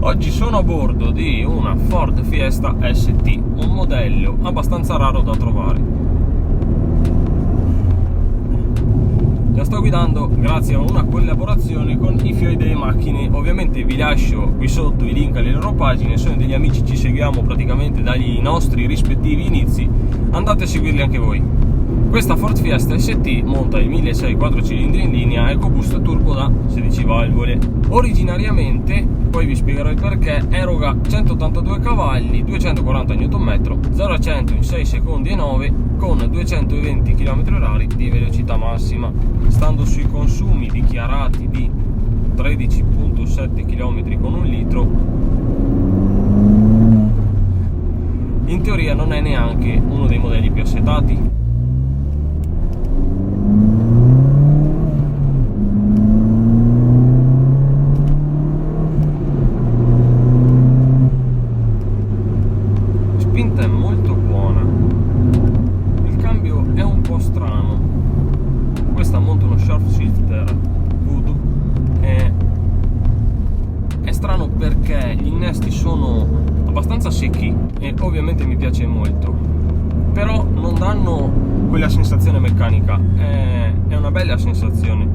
Oggi sono a bordo di una Ford Fiesta ST, un modello abbastanza raro da trovare. La sto guidando grazie a una collaborazione con I Fioi delle Macchine. Ovviamente vi lascio qui sotto i link alle loro pagine, sono degli amici, ci seguiamo praticamente dagli nostri rispettivi inizi, andate a seguirli anche voi. Questa Ford Fiesta ST monta il 1.6 4 cilindri in linea EcoBoost turbo da 16 valvole. Originariamente, poi vi spiegherò il perché, eroga 182 cavalli, 240 Nm, 0 a 100 in 6 secondi e 9 con 220 km/h di velocità massima, stando sui consumi dichiarati di 13,7 km con 1 litro. In teoria non è neanche uno dei modelli più assetati. Spinta è molto buona, il cambio è un po' strano, questa monta uno sharp shifter Voodoo, è strano perché gli innesti sono abbastanza secchi e ovviamente mi piace molto, però non danno quella sensazione meccanica, è una bella sensazione,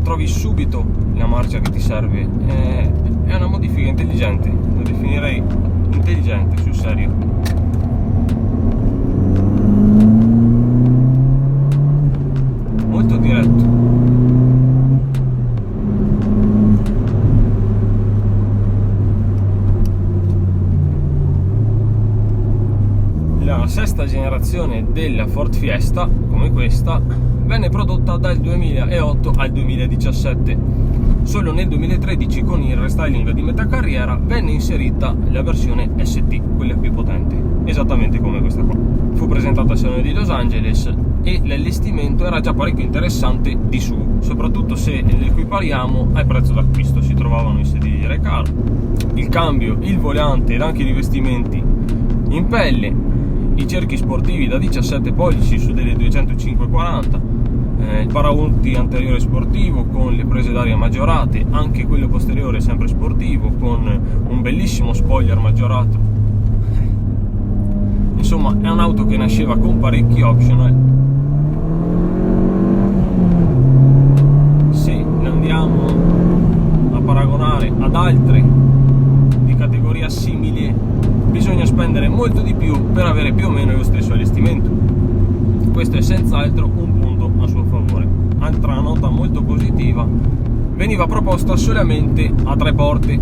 trovi subito la marcia che ti serve, è una modifica intelligente, lo definirei intelligente, sul serio. Molto diretto. La sesta generazione della Ford Fiesta, come questa, venne prodotta dal 2008 al 2017. Solo nel 2013, con il restyling di metà carriera, venne inserita la versione ST, quella più potente, esattamente come questa qua. Fu presentata al Salone di Los Angeles e l'allestimento era già parecchio interessante di su, soprattutto se lo equipariamo al prezzo d'acquisto. Si trovavano i sedili di recaro, il cambio, il volante ed anche i rivestimenti in pelle, i cerchi sportivi da 17 pollici su delle 205/40, il paraurti anteriore sportivo con le prese d'aria maggiorate, anche quello posteriore sempre sportivo con un bellissimo spoiler maggiorato. Insomma, è un'auto che nasceva con parecchi optional. Se ne andiamo a paragonare ad altre di categoria simile, bisogna spendere molto di più per avere più o meno lo stesso allestimento. Questo è senz'altro un punto a suo favore. Altra nota molto positiva: veniva proposta solamente a 3 porte,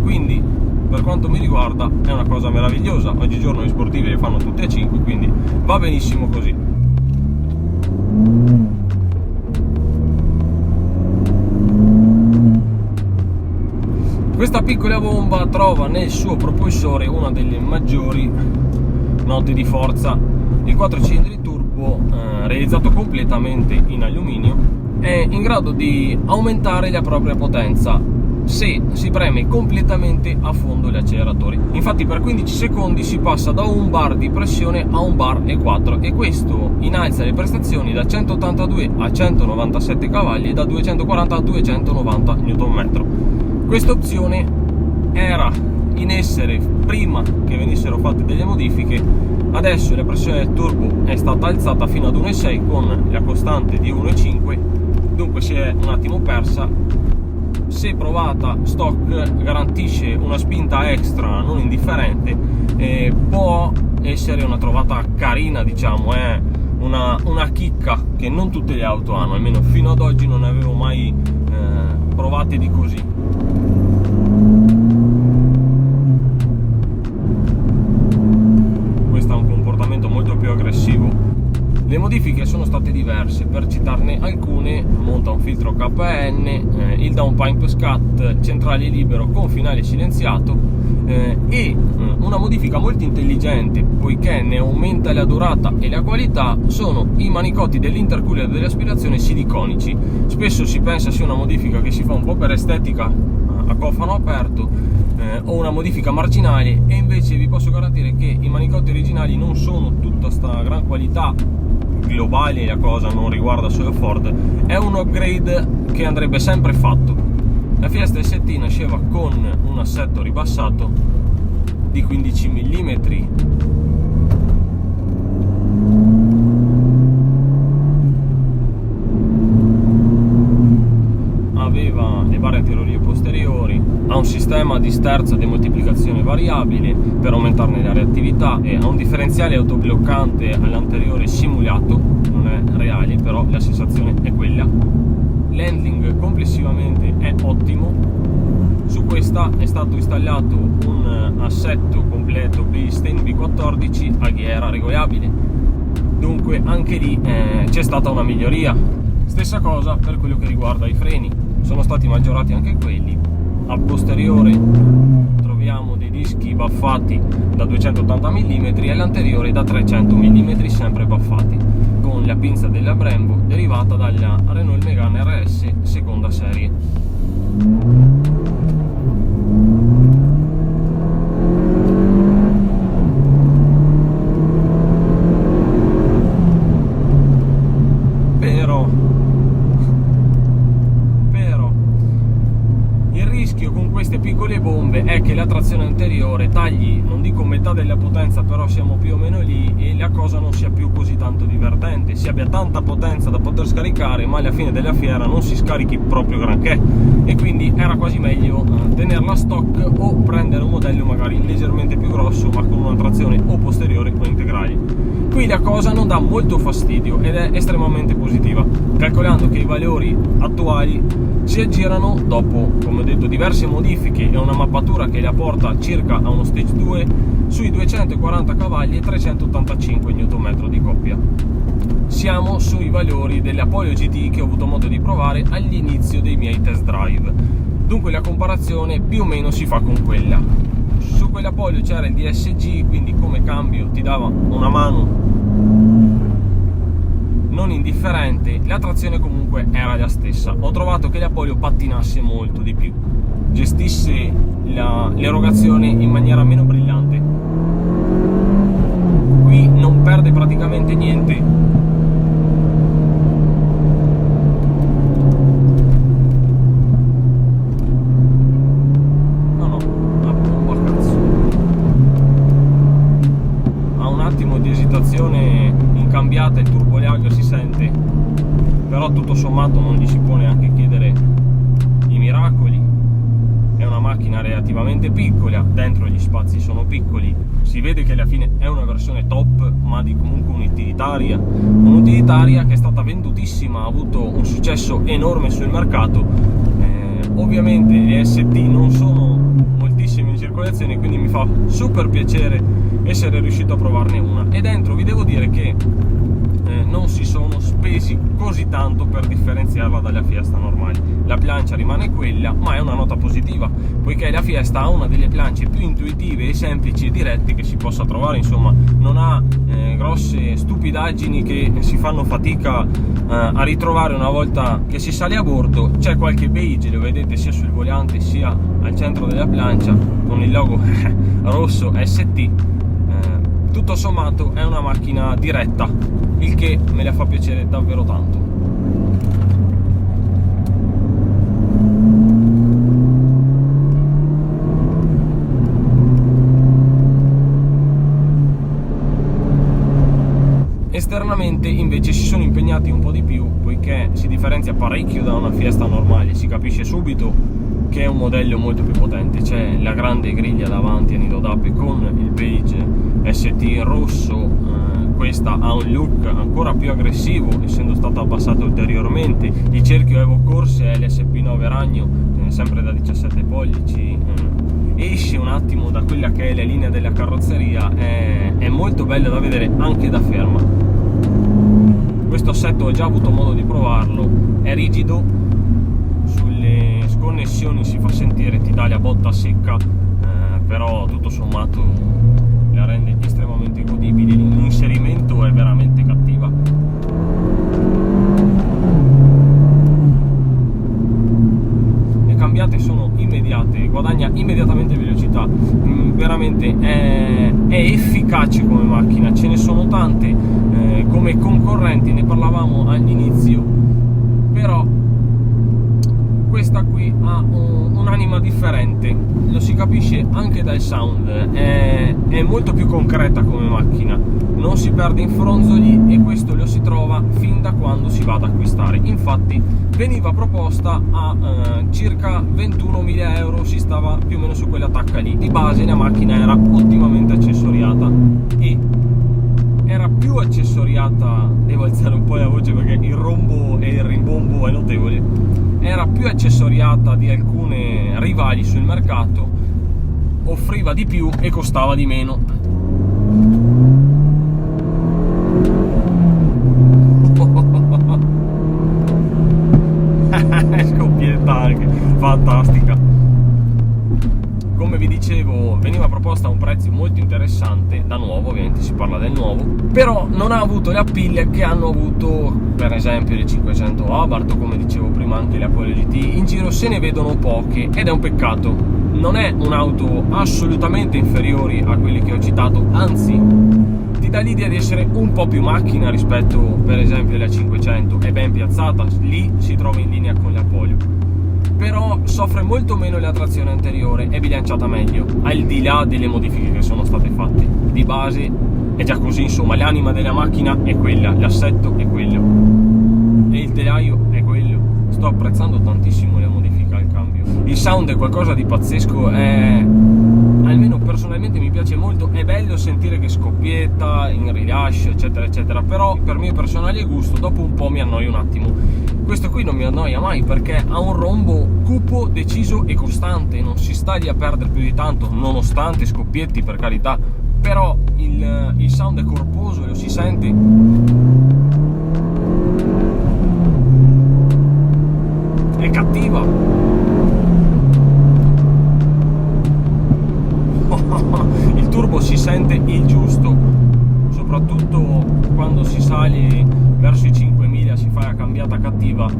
quindi per quanto mi riguarda è una cosa meravigliosa. Oggigiorno le sportive le fanno tutte a 5, quindi va benissimo così. Questa piccola bomba trova nel suo propulsore una delle maggiori note di forza. Il 4 cilindri turbo, realizzato completamente in alluminio, è in grado di aumentare la propria potenza se si preme completamente a fondo gli acceleratori. Infatti per 15 secondi si passa da 1 bar di pressione a 1 bar e 4, e questo innalza le prestazioni da 182 a 197 cavalli e da 240 a 290 Nm. Questa opzione era in essere prima che venissero fatte delle modifiche. Adesso la pressione del turbo è stata alzata fino ad 1,6 con la costante di 1,5, dunque si è un attimo persa. Se provata stock garantisce una spinta extra non indifferente, può essere una trovata carina, diciamo, è una chicca che non tutte le auto hanno, almeno fino ad oggi non ne avevo mai provate di così. Questo ha un comportamento molto più aggressivo. Le modifiche sono state diverse, per citarne alcune: monta un filtro KN, il downpipe scat, centrale libero con finale silenziato, e una modifica molto intelligente, poiché ne aumenta la durata e la qualità, sono i manicotti dell'intercooler delle aspirazioni siliconici. Spesso si pensa sia una modifica che si fa un po' per estetica, a cofano aperto, o una modifica marginale, e invece vi posso garantire che i manicotti originali non sono tutta sta gran qualità globale, la cosa non riguarda solo Ford, è un upgrade che andrebbe sempre fatto. La Fiesta ST nasceva con un assetto ribassato di 15 mm, aveva le barre anteriori e posteriori, ha un sistema di sterzo demoltiplicazione variabile per aumentarne la reattività e ha un differenziale autobloccante all'anteriore simulato, non è reale, però la sensazione è quella. L'handling complessivamente è ottimo. Su questa è stato installato un assetto completo Bilstein B14 a ghiera regolabile, dunque anche lì c'è stata una miglioria. Stessa cosa per quello che riguarda i freni, sono stati maggiorati anche quelli. A posteriore troviamo dei dischi baffati da 280 mm e all'anteriore da 300 mm sempre baffati, con la pinza della Brembo derivata dalla Renault Megane RS seconda serie. Con queste piccole bombe è che la trazione anteriore tagli, non dico metà della potenza, però siamo più o meno lì, e la cosa non sia più così tanto divertente, si abbia tanta potenza da poter scaricare ma alla fine della fiera non si scarichi proprio granché, e quindi era quasi meglio tenerla a stock o prendere un modello magari leggermente più grosso ma con una trazione o posteriore o integrale. Qui la cosa non dà molto fastidio ed è estremamente positiva, calcolando che i valori attuali si aggirano dopo, come ho detto, diverse modifiche e una mappatura che la porta circa a uno stage 2 sui 240 cavalli e 385 Nm di coppia. Siamo sui valori dell'Apollo GT che ho avuto modo di provare all'inizio dei miei test drive, dunque la comparazione più o meno si fa con quella. Su quell'Apollo c'era il DSG, quindi come cambio ti dava una mano non indifferente, la trazione comunque era la stessa. Ho trovato che l'Apollo pattinasse molto di più, gestisse l'erogazione in maniera meno brillante. Qui non perde praticamente niente. No, una bomba cazzo. Ha un attimo di esitazione in cambiata, il turbo lag si sente, però tutto sommato non gli si può neanche chiedere i miracoli. È una macchina relativamente piccola, dentro gli spazi sono piccoli, si vede che alla fine è una versione top, ma di comunque un'utilitaria che è stata vendutissima, ha avuto un successo enorme sul mercato. Ovviamente le ST non sono moltissime in circolazione, quindi mi fa super piacere essere riuscito a provarne una, e dentro vi devo dire che non si sono spesi così tanto per differenziarla dalla Fiesta normale. La plancia rimane quella, ma è una nota positiva, poiché la Fiesta ha una delle planche più intuitive e semplici e dirette che si possa trovare, insomma non ha grosse stupidaggini che si fanno fatica a ritrovare una volta che si sale a bordo. C'è qualche beige, lo vedete sia sul volante sia al centro della plancia con il logo rosso ST. Tutto sommato è una macchina diretta, il che me la fa piacere davvero tanto. Esternamente invece si sono impegnati un po' di più, poiché si differenzia parecchio da una Fiesta normale, si capisce subito che è un modello molto più potente. C'è la grande griglia davanti a nido d'ape con il beige ST in rosso, questa ha un look ancora più aggressivo essendo stato abbassato ulteriormente, il cerchio Evo Corse è l'SP9 ragno, sempre da 17 pollici, esce un attimo da quella che è la linea della carrozzeria, è molto bello da vedere anche da ferma. Questo assetto ho già avuto modo di provarlo, è rigido, sulle sconnessioni si fa sentire, ti dà la botta secca, però tutto sommato la rende estremamente godibile. L'inserimento è veramente cattiva. Le cambiate sono immediate, guadagna immediatamente velocità, veramente è efficace come macchina. Ce ne sono tante come concorrenti, ne parlavamo all'inizio, però questa qui ha un'anima differente, lo si capisce anche dal sound, è molto più concreta come macchina, non si perde in fronzoli e questo lo si trova fin da quando si va ad acquistare. Infatti veniva proposta a circa 21.000 euro, si stava più o meno su quella tacca lì. Di base la macchina era ottimamente accessoriata e era più accessoriata, devo alzare un po' la voce perché il rombo e il rimbombo è notevole, era più accessoriata di alcune rivali sul mercato, offriva di più e costava di meno. Scoppietta anche, fantastica. Come vi dicevo, veniva proposta a un prezzo molto interessante, da nuovo, ovviamente si parla del nuovo, però non ha avuto le appeal che hanno avuto per esempio le 500 Abarth o come dicevo prima anche le Apollo GT. In giro se ne vedono poche ed è un peccato. Non è un'auto assolutamente inferiore a quelle che ho citato, anzi ti dà l'idea di essere un po' più macchina rispetto per esempio alla 500, è ben piazzata, lì si trova in linea con le Apollo, però soffre molto meno la trazione anteriore, è bilanciata meglio, al di là delle modifiche che sono state fatte. Di base è già così, insomma, l'anima della macchina è quella, l'assetto è quello e il telaio è quello. Sto apprezzando tantissimo le modifiche al cambio. Il sound è qualcosa di pazzesco, almeno personalmente mi piace molto, è bello sentire che scoppietta in rilascio eccetera eccetera, però per mio personale gusto dopo un po' mi annoia un attimo. Questo qui non mi annoia mai perché ha un rombo cupo, deciso e costante, non si sta lì a perdere più di tanto, nonostante scoppietti per carità, però il sound è corposo e lo si sente. È cattiva. Il turbo si sente il giusto, soprattutto quando si sale verso i 5000, si fa la cambiata cattiva,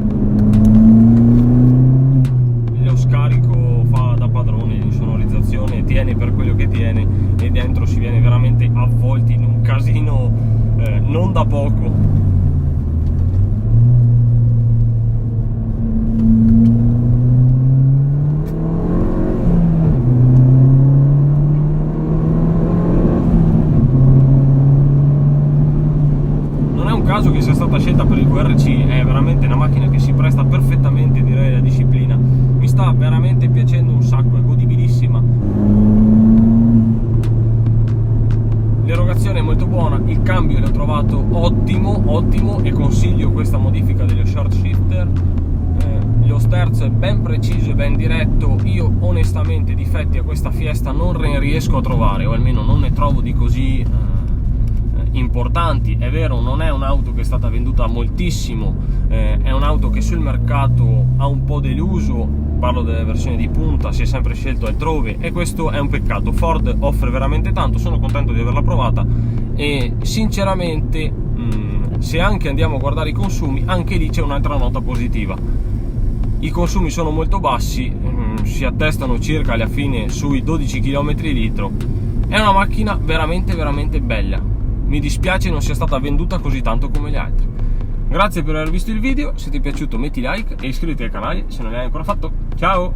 lo scarico fa da padrone, l'insonorizzazione tiene per quello che tiene e dentro si viene veramente avvolti in un casino non da poco. Caso che sia stata scelta per il VRC, è veramente una macchina che si presta perfettamente, direi, alla disciplina. Mi sta veramente piacendo un sacco, è godibilissima, l'erogazione è molto buona, il cambio l'ho trovato ottimo e consiglio questa modifica dello short shifter. Lo sterzo è ben preciso e ben diretto. Io onestamente difetti a questa Fiesta non ne riesco a trovare, o almeno non ne trovo di così importanti. È vero, non è un'auto che è stata venduta moltissimo, è un'auto che sul mercato ha un po' deluso, parlo delle versioni di punta, si è sempre scelto altrove e questo è un peccato. Ford offre veramente tanto, sono contento di averla provata e sinceramente se anche andiamo a guardare i consumi, anche lì c'è un'altra nota positiva. I consumi sono molto bassi, si attestano circa alla fine sui 12 km litro. È una macchina veramente bella. Mi dispiace non sia stata venduta così tanto come le altre. Grazie per aver visto il video, se ti è piaciuto metti like e iscriviti al canale se non l'hai ancora fatto. Ciao!